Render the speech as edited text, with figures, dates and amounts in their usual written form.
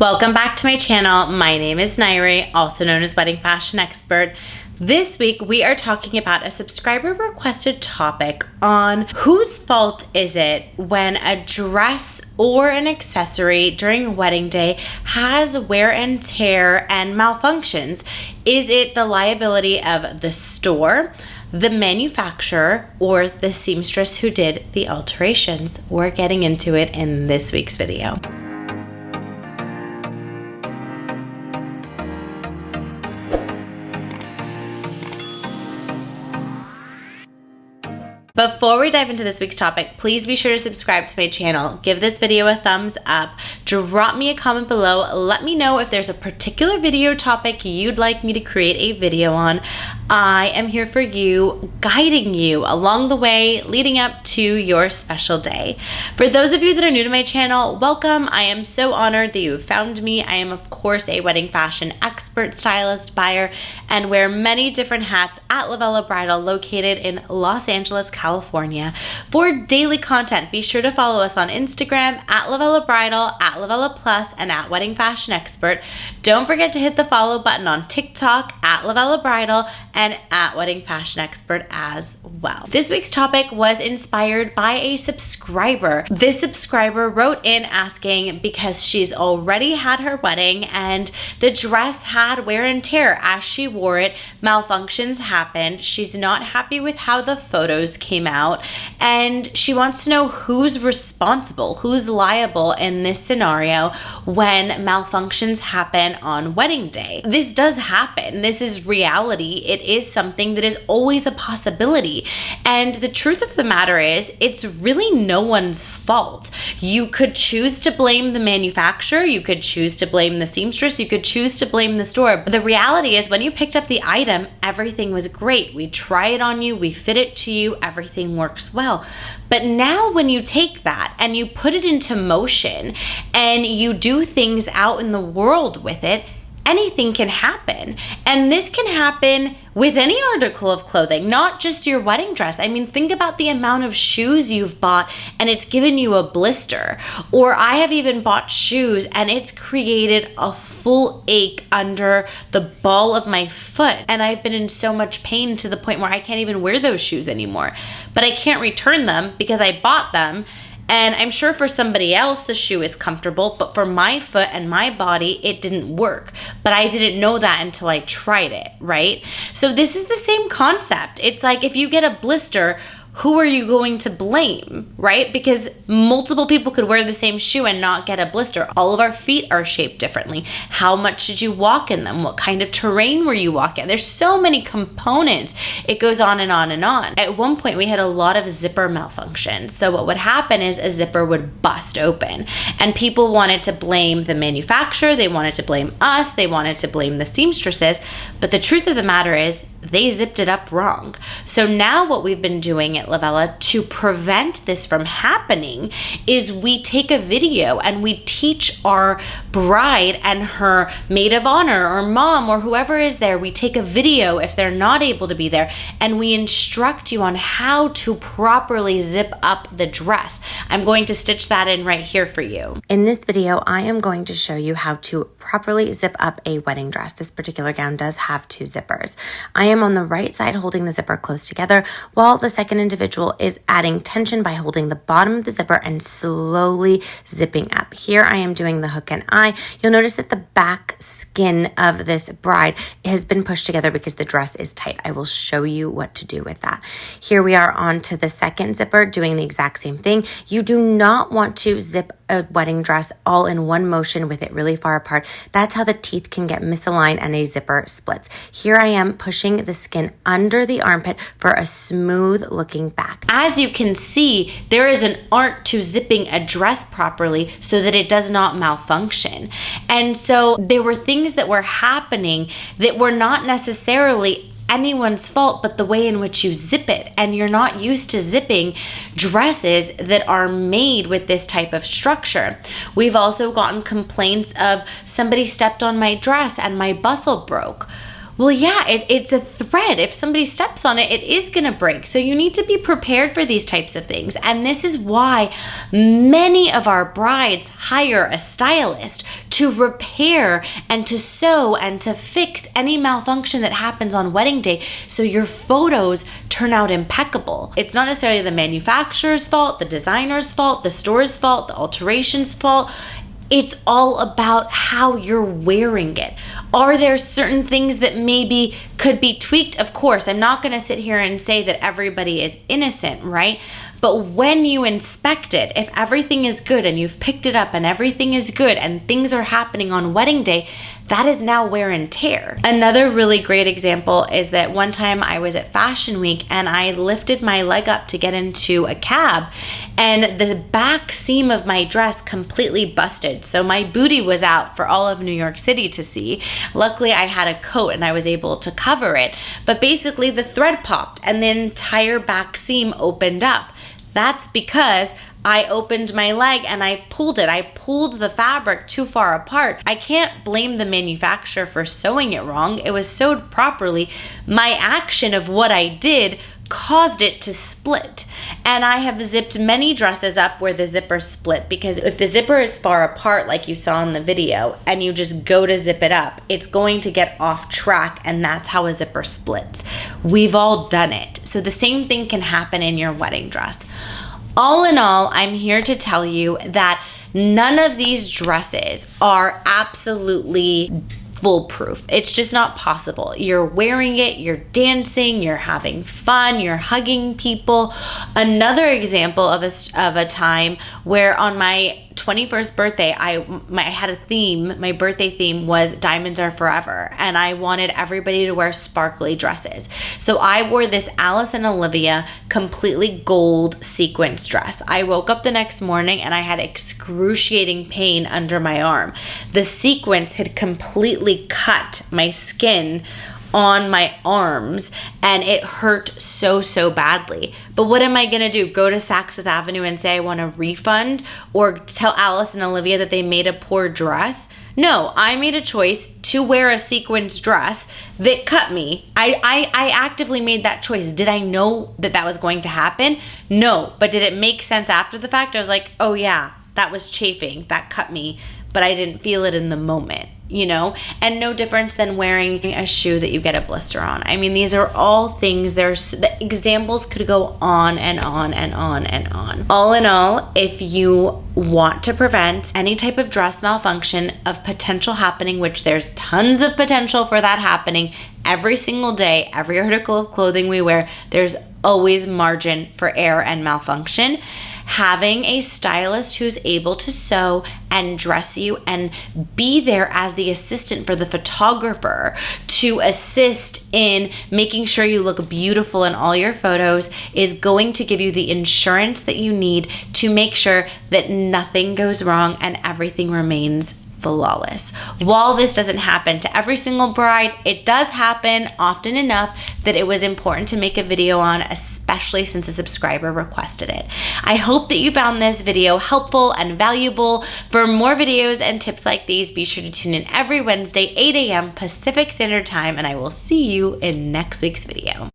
Welcome back to my channel. My name is Nayri, also known as Wedding Fashion Expert. This week, we are talking about a subscriber requested topic on whose fault is it when a dress or an accessory during wedding day has wear and tear and malfunctions. Is it the liability of the store, the manufacturer, or the seamstress who did the alterations? We're getting into it in this week's video. Before we dive into this week's topic, please be sure to subscribe to my channel, give this video a thumbs up, drop me a comment below, let me know if there's a particular video topic you'd like me to create a video on. I am here for you, guiding you along the way leading up to your special day. For those of you that are new to my channel, welcome. I am so honored that you have found me. I am, of course, a wedding fashion expert, stylist, buyer, and wear many different hats at LOVELLA Bridal, located in Los Angeles, California. For daily content, be sure to follow us on Instagram at LOVELLA Bridal, at LOVELLA Plus, and at Wedding Fashion Expert. Don't forget to hit the follow button on TikTok at LOVELLA Bridal and at Wedding Fashion Expert as well. This week's topic was inspired by a subscriber. This subscriber wrote in asking because she's already had her wedding and the dress had wear and tear as she wore it. Malfunctions happened. She's not happy with how the photos came out, and she wants to know who's responsible, who's liable in this scenario when malfunctions happen on wedding day. This does happen. This is reality. It is something that is always a possibility. And the truth of the matter is, it's really no one's fault. You could choose to blame the manufacturer, you could choose to blame the seamstress, you could choose to blame the store. But the reality is, when you picked up the item, everything was great. We try it on you, we fit it to you, everything works well. But now when you take that and you put it into motion and you do things out in the world with it, anything can happen. And this can happen with any article of clothing, not just your wedding dress. I mean, think about the amount of shoes you've bought and it's given you a blister. Or I have even bought shoes and it's created a full ache under the ball of my foot. And I've been in so much pain to the point where I can't even wear those shoes anymore. But I can't return them because I bought them. And I'm sure for somebody else the shoe is comfortable, but for my foot and my body, it didn't work. But I didn't know that until I tried it, right? So this is the same concept. It's like if you get a blister, who are you going to blame, right? Because multiple people could wear the same shoe and not get a blister. All of our feet are shaped differently. How much did you walk in them? What kind of terrain were you walking? There's so many components. It goes on and on and on. At one point, we had a lot of zipper malfunctions. So what would happen is a zipper would bust open and people wanted to blame the manufacturer. They wanted to blame us. They wanted to blame the seamstresses. But the truth of the matter is, they zipped it up wrong. So now what we've been doing at LOVELLA to prevent this from happening is we take a video and we teach our bride and her maid of honor or mom or whoever is there. We take a video if they're not able to be there and we instruct you on how to properly zip up the dress. I'm going to stitch that in right here for you. In this video, I am going to show you how to properly zip up a wedding dress. This particular gown does have 2 zippers. I am on the right side holding the zipper close together, while the second individual is adding tension by holding the bottom of the zipper and slowly zipping up. Here I am doing the hook and eye. You'll notice that the back skin of this bride has been pushed together because the dress is tight. I will show you what to do with that. Here we are on to the second zipper doing the exact same thing. You do not want to zip a wedding dress all in one motion with it really far apart. That's how the teeth can get misaligned and a zipper splits. Here I am pushing the skin under the armpit for a smooth looking back. As you can see, there is an art to zipping a dress properly so that it does not malfunction. And so there were things that were happening that were not necessarily anyone's fault but the way in which you zip it. And you're not used to zipping dresses that are made with this type of structure. We've also gotten complaints of somebody stepped on my dress and my bustle broke. Well, yeah, it's a thread. If somebody steps on it, it is going to break. So you need to be prepared for these types of things. And this is why many of our brides hire a stylist to repair and to sew and to fix any malfunction that happens on wedding day so your photos turn out impeccable. It's not necessarily the manufacturer's fault, the designer's fault, the store's fault, the alteration's fault. It's all about how you're wearing it. Are there certain things that maybe could be tweaked? Of course, I'm not going to sit here and say that everybody is innocent, right? But when you inspect it, if everything is good and you've picked it up and everything is good and things are happening on wedding day, that is now wear and tear. Another really great example is that one time I was at Fashion Week and I lifted my leg up to get into a cab and the back seam of my dress completely busted. So my booty was out for all of New York City to see. Luckily, I had a coat and I was able to cover it. But basically the thread popped and the entire back seam opened up. That's because I opened my leg and I pulled it. I pulled the fabric too far apart. I can't blame the manufacturer for sewing it wrong. It was sewed properly. My action of what I did caused it to split. And I have zipped many dresses up where the zipper split, because if the zipper is far apart like you saw in the video and you just go to zip it up, it's going to get off track, and that's how a zipper splits. We've all done it. So the same thing can happen in your wedding dress. All in all, I'm here to tell you that none of these dresses are absolutely foolproof. It's just not possible. You're wearing it, you're dancing, you're having fun, you're hugging people. Another example of a time where on my 21st birthday, I had a theme. My birthday theme was Diamonds Are Forever, and I wanted everybody to wear sparkly dresses. So I wore this Alice and Olivia completely gold sequins dress. I woke up the next morning and I had excruciating pain under my arm. The sequins had completely cut my skin on my arms and it hurt so badly. But what am I gonna do? Go to Saks Fifth Avenue and say I want a refund, or tell Alice and Olivia that they made a poor dress? No, I made a choice to wear a sequins dress that cut me. I actively made that choice. Did I know that that was going to happen? No, but did it make sense after the fact? I was like, oh yeah, that was chafing, that cut me, but I didn't feel it in the moment. You know, and no difference than wearing a shoe that you get a blister on. I mean, these are all things, the examples could go on and on and on and on. All in all, if you want to prevent any type of dress malfunction of potential happening, which there's tons of potential for that happening every single day, every article of clothing we wear, there's always margin for error and malfunction. Having a stylist who's able to sew and dress you and be there as the assistant for the photographer to assist in making sure you look beautiful in all your photos is going to give you the insurance that you need to make sure that nothing goes wrong and everything remains flawless. While this doesn't happen to every single bride, it does happen often enough that it was important to make a video on, especially since a subscriber requested it. I hope that you found this video helpful and valuable. For more videos and tips like these, be sure to tune in every Wednesday, 8 a.m. Pacific Standard Time, and I will see you in next week's video.